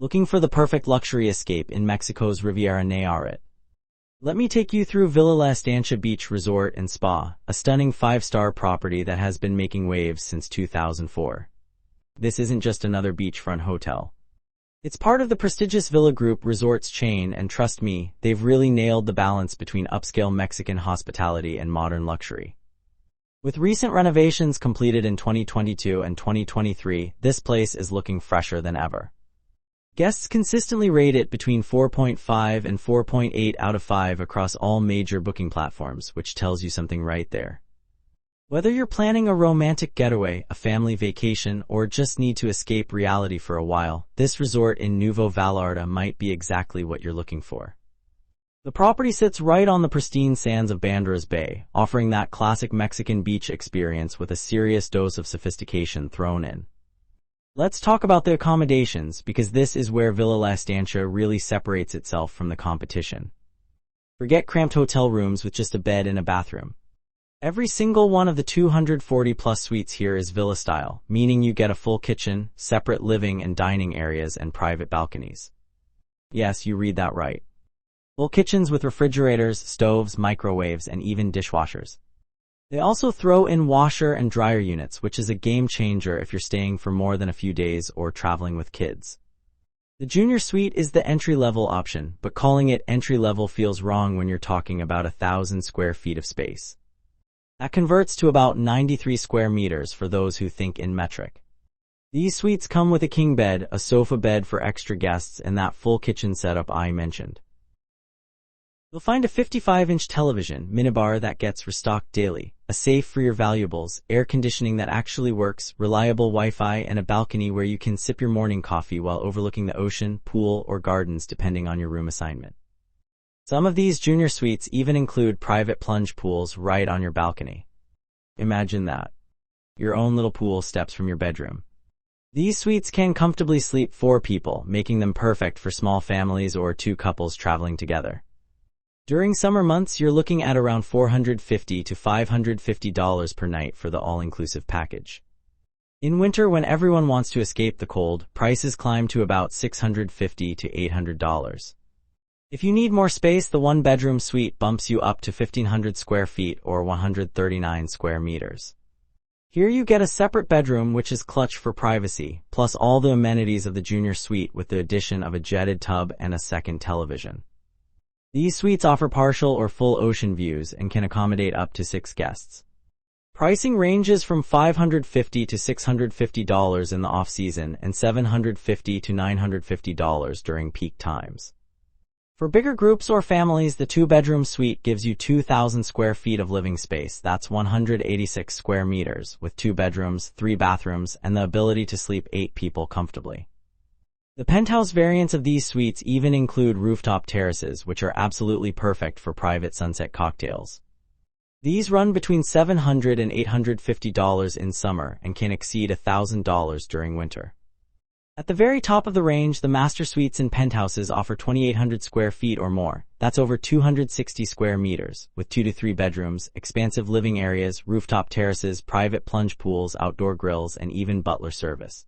Looking for the perfect luxury escape in Mexico's Riviera Nayarit? Let me take you through Villa La Estancia Beach Resort and Spa, a stunning 5-star property that has been making waves since 2004. This isn't just another beachfront hotel. It's part of the prestigious Villa Group Resorts chain, and trust me, they've really nailed the balance between upscale Mexican hospitality and modern luxury. With recent renovations completed in 2022 and 2023, this place is looking fresher than ever. Guests consistently rate it between 4.5 and 4.8 out of 5 across all major booking platforms, which tells you something right there. Whether you're planning a romantic getaway, a family vacation, or just need to escape reality for a while, this resort in Nuevo Vallarta might be exactly what you're looking for. The property sits right on the pristine sands of Banderas Bay, offering that classic Mexican beach experience with a serious dose of sophistication thrown in. Let's talk about the accommodations, because this is where Villa La Estancia really separates itself from the competition. Forget cramped hotel rooms with just a bed and a bathroom. Every single one of the 240-plus suites here is villa-style, meaning you get a full kitchen, separate living and dining areas, and private balconies. Yes, you read that right. Full kitchens with refrigerators, stoves, microwaves, and even dishwashers. They also throw in washer and dryer units, which is a game changer if you're staying for more than a few days or traveling with kids. The junior suite is the entry-level option, but calling it entry-level feels wrong when you're talking about 1,000 square feet of space. That converts to about 93 square meters for those who think in metric. These suites come with a king bed, a sofa bed for extra guests, and that full kitchen setup I mentioned. You'll find a 55-inch television, minibar that gets restocked daily, a safe for your valuables, air conditioning that actually works, reliable Wi-Fi, and a balcony where you can sip your morning coffee while overlooking the ocean, pool, or gardens depending on your room assignment. Some of these junior suites even include private plunge pools right on your balcony. Imagine that. Your own little pool steps from your bedroom. These suites can comfortably sleep 4 people, making them perfect for small families or 2 couples traveling together. During summer months, you're looking at around $450 to $550 per night for the all-inclusive package. In winter, when everyone wants to escape the cold, prices climb to about $650 to $800. If you need more space, the 1-bedroom suite bumps you up to 1,500 square feet or 139 square meters. Here you get a separate bedroom, which is clutch for privacy, plus all the amenities of the junior suite with the addition of a jetted tub and a second television. These suites offer partial or full ocean views and can accommodate up to 6 guests. Pricing ranges from $550 to $650 in the off-season and $750 to $950 during peak times. For bigger groups or families, the 2-bedroom suite gives you 2,000 square feet of living space. That's 186 square meters, with 2 bedrooms, 3 bathrooms, and the ability to sleep 8 people comfortably. The penthouse variants of these suites even include rooftop terraces, which are absolutely perfect for private sunset cocktails. These run between $700 and $850 in summer and can exceed $1,000 during winter. At the very top of the range, the master suites and penthouses offer 2,800 square feet or more. That's over 260 square meters, with 2 to 3 bedrooms, expansive living areas, rooftop terraces, private plunge pools, outdoor grills, and even butler service.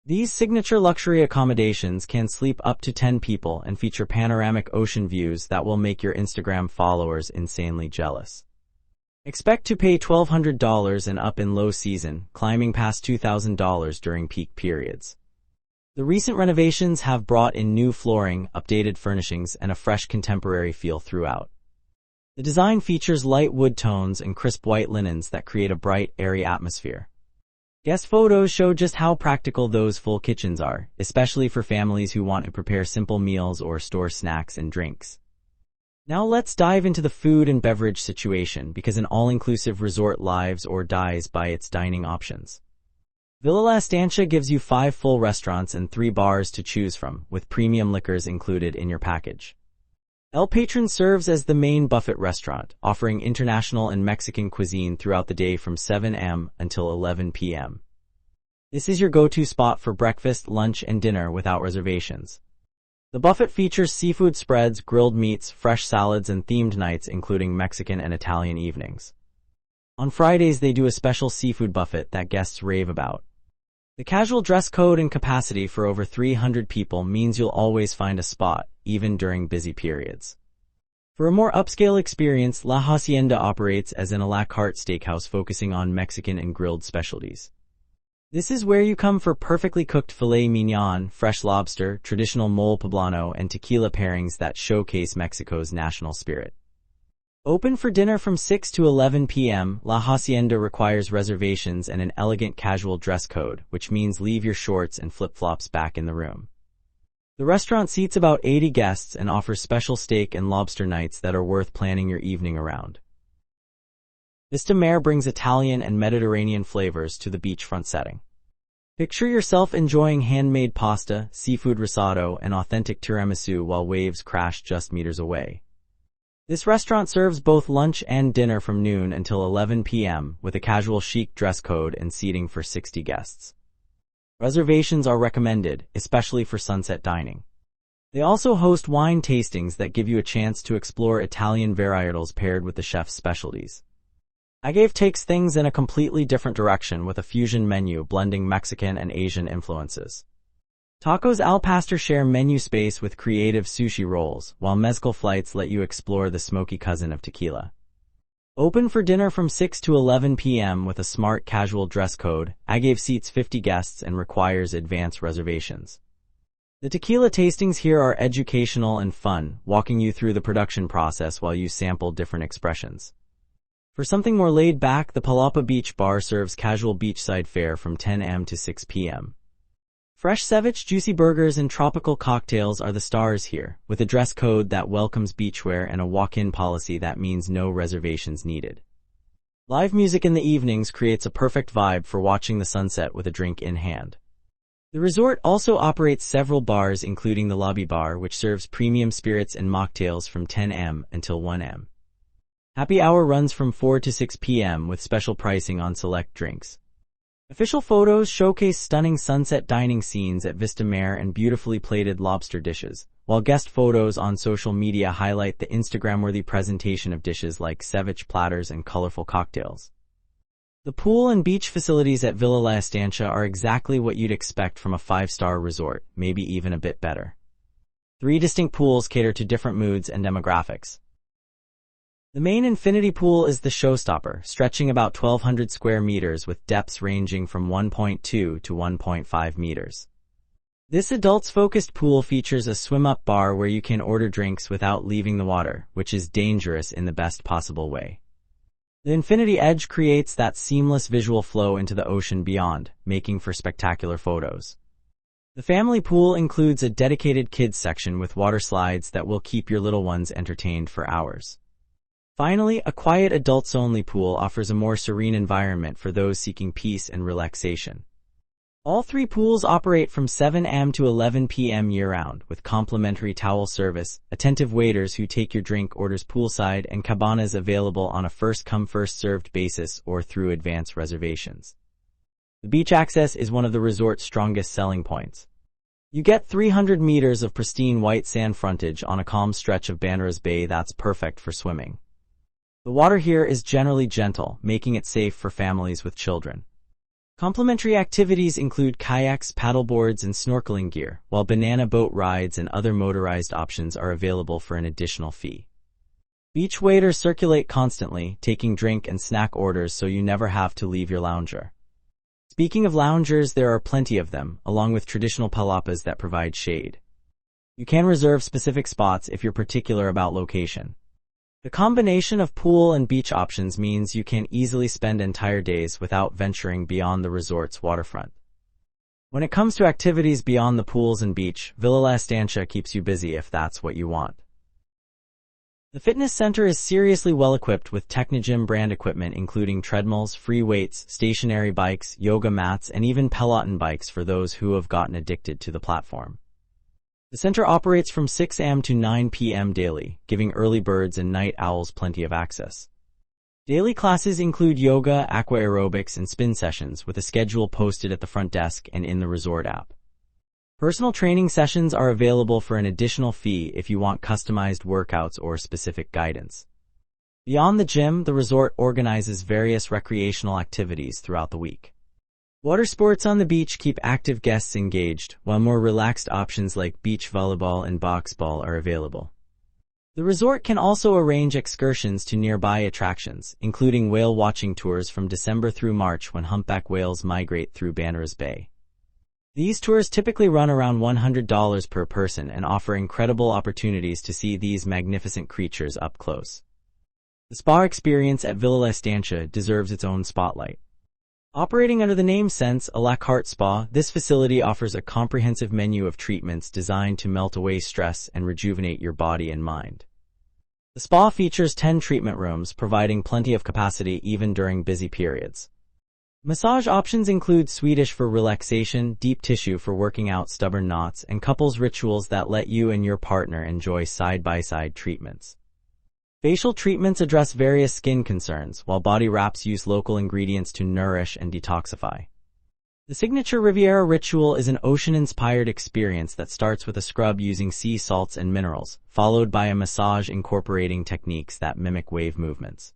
These signature luxury accommodations can sleep up to 10 people and feature panoramic ocean views that will make your Instagram followers insanely jealous. Expect to pay $1,200 and up in low season, climbing past $2,000 during peak periods. The recent renovations have brought in new flooring, updated furnishings, and a fresh contemporary feel throughout. The design features light wood tones and crisp white linens that create a bright, airy atmosphere. Guest photos show just how practical those full kitchens are, especially for families who want to prepare simple meals or store snacks and drinks. Now let's dive into the food and beverage situation, because an all-inclusive resort lives or dies by its dining options. Villa La Estancia gives you 5 full restaurants and 3 bars to choose from, with premium liquors included in your package. El Patron serves as the main buffet restaurant, offering international and Mexican cuisine throughout the day from 7 a.m. until 11 p.m. This is your go-to spot for breakfast, lunch, and dinner without reservations. The buffet features seafood spreads, grilled meats, fresh salads, and themed nights including Mexican and Italian evenings. On Fridays, they do a special seafood buffet that guests rave about. The casual dress code and capacity for over 300 people means you'll always find a spot, even during busy periods. For a more upscale experience, La Hacienda operates as an a la carte steakhouse focusing on Mexican and grilled specialties. This is where you come for perfectly cooked filet mignon, fresh lobster, traditional mole poblano, and tequila pairings that showcase Mexico's national spirit. Open for dinner from 6 to 11 p.m., La Hacienda requires reservations and an elegant casual dress code, which means leave your shorts and flip-flops back in the room. The restaurant seats about 80 guests and offers special steak and lobster nights that are worth planning your evening around. Vista Mare brings Italian and Mediterranean flavors to the beachfront setting. Picture yourself enjoying handmade pasta, seafood risotto, and authentic tiramisu while waves crash just meters away. This restaurant serves both lunch and dinner from noon until 11 p.m. with a casual chic dress code and seating for 60 guests. Reservations are recommended, especially for sunset dining. They also host wine tastings that give you a chance to explore Italian varietals paired with the chef's specialties. Agave takes things in a completely different direction with a fusion menu blending Mexican and Asian influences. Tacos al Pastor share menu space with creative sushi rolls, while mezcal flights let you explore the smoky cousin of tequila. Open for dinner from 6 to 11 p.m. with a smart casual dress code, Agave seats 50 guests and requires advance reservations. The tequila tastings here are educational and fun, walking you through the production process while you sample different expressions. For something more laid back, the Palapa Beach Bar serves casual beachside fare from 10 a.m. to 6 p.m. Fresh ceviche, juicy burgers, and tropical cocktails are the stars here, with a dress code that welcomes beachwear and a walk-in policy that means no reservations needed. Live music in the evenings creates a perfect vibe for watching the sunset with a drink in hand. The resort also operates several bars including the Lobby Bar, which serves premium spirits and mocktails from 10 a.m. until 1 a.m. Happy hour runs from 4 to 6 p.m. with special pricing on select drinks. Official photos showcase stunning sunset dining scenes at Vista Mare and beautifully plated lobster dishes, while guest photos on social media highlight the Instagram-worthy presentation of dishes like ceviche platters and colorful cocktails. The pool and beach facilities at Villa La Estancia are exactly what you'd expect from a 5-star resort, maybe even a bit better. 3 distinct pools cater to different moods and demographics. The main infinity pool is the showstopper, stretching about 1,200 square meters with depths ranging from 1.2 to 1.5 meters. This adults-focused pool features a swim-up bar where you can order drinks without leaving the water, which is dangerous in the best possible way. The infinity edge creates that seamless visual flow into the ocean beyond, making for spectacular photos. The family pool includes a dedicated kids section with water slides that will keep your little ones entertained for hours. Finally, a quiet adults-only pool offers a more serene environment for those seeking peace and relaxation. All 3 pools operate from 7 a.m. to 11 p.m. year-round, with complimentary towel service, attentive waiters who take your drink orders poolside, and cabanas available on a first-come first-served basis or through advance reservations. The beach access is one of the resort's strongest selling points. You get 300 meters of pristine white sand frontage on a calm stretch of Banderas Bay that's perfect for swimming. The water here is generally gentle, making it safe for families with children. Complimentary activities include kayaks, paddleboards, and snorkeling gear, while banana boat rides and other motorized options are available for an additional fee. Beach waiters circulate constantly, taking drink and snack orders so you never have to leave your lounger. Speaking of loungers, there are plenty of them, along with traditional palapas that provide shade. You can reserve specific spots if you're particular about location. The combination of pool and beach options means you can easily spend entire days without venturing beyond the resort's waterfront. When it comes to activities beyond the pools and beach, Villa La Estancia keeps you busy if that's what you want. The fitness center is seriously well-equipped with Technogym brand equipment including treadmills, free weights, stationary bikes, yoga mats, and even Peloton bikes for those who have gotten addicted to the platform. The center operates from 6 a.m. to 9 p.m. daily, giving early birds and night owls plenty of access. Daily classes include yoga, aqua aerobics, and spin sessions with a schedule posted at the front desk and in the resort app. Personal training sessions are available for an additional fee if you want customized workouts or specific guidance. Beyond the gym, the resort organizes various recreational activities throughout the week. Water sports on the beach keep active guests engaged, while more relaxed options like beach volleyball and boxball are available. The resort can also arrange excursions to nearby attractions, including whale watching tours from December through March when humpback whales migrate through Banderas Bay. These tours typically run around $100 per person and offer incredible opportunities to see these magnificent creatures up close. The spa experience at Villa Estancia deserves its own spotlight. Operating under the name Sense, a la carte spa, this facility offers a comprehensive menu of treatments designed to melt away stress and rejuvenate your body and mind. The spa features 10 treatment rooms, providing plenty of capacity even during busy periods. Massage options include Swedish for relaxation, deep tissue for working out stubborn knots, and couples rituals that let you and your partner enjoy side-by-side treatments. Facial treatments address various skin concerns, while body wraps use local ingredients to nourish and detoxify. The signature Riviera ritual is an ocean-inspired experience that starts with a scrub using sea salts and minerals, followed by a massage incorporating techniques that mimic wave movements.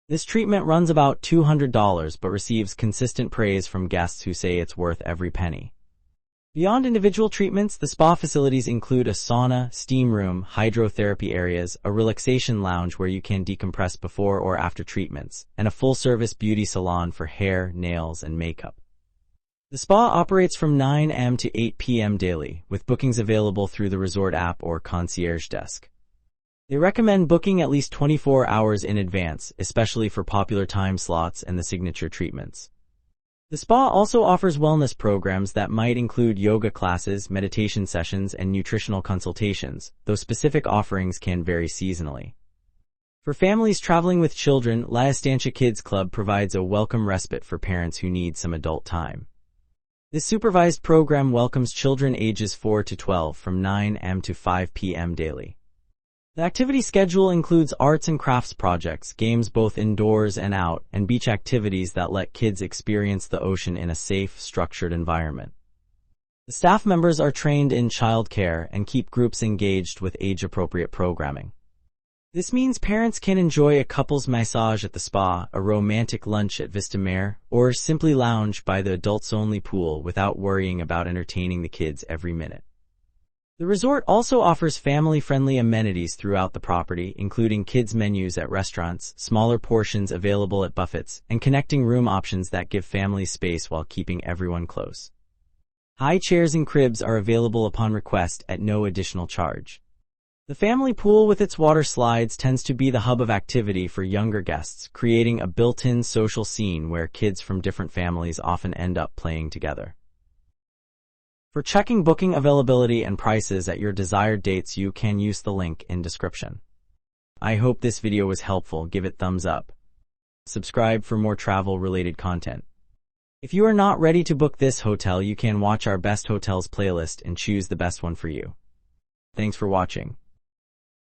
This treatment runs about $200 but receives consistent praise from guests who say it's worth every penny. Beyond individual treatments, the spa facilities include a sauna, steam room, hydrotherapy areas, a relaxation lounge where you can decompress before or after treatments, and a full-service beauty salon for hair, nails, and makeup. The spa operates from 9 a.m. to 8 p.m. daily, with bookings available through the resort app or concierge desk. They recommend booking at least 24 hours in advance, especially for popular time slots and the signature treatments. The spa also offers wellness programs that might include yoga classes, meditation sessions, and nutritional consultations, though specific offerings can vary seasonally. For families traveling with children, La Estancia Kids Club provides a welcome respite for parents who need some adult time. This supervised program welcomes children ages 4 to 12 from 9 a.m. to 5 p.m. daily. The activity schedule includes arts and crafts projects, games both indoors and out, and beach activities that let kids experience the ocean in a safe, structured environment. The staff members are trained in child care and keep groups engaged with age-appropriate programming. This means parents can enjoy a couple's massage at the spa, a romantic lunch at Vista Mare, or simply lounge by the adults-only pool without worrying about entertaining the kids every minute. The resort also offers family-friendly amenities throughout the property, including kids' menus at restaurants, smaller portions available at buffets, and connecting room options that give families space while keeping everyone close. High chairs and cribs are available upon request at no additional charge. The family pool with its water slides tends to be the hub of activity for younger guests, creating a built-in social scene where kids from different families often end up playing together. For checking booking availability and prices at your desired dates, you can use the link in description. I hope this video was helpful. Give it thumbs up. Subscribe for more travel-related content. If you are not ready to book this hotel, you can watch our best hotels playlist and choose the best one for you. Thanks for watching.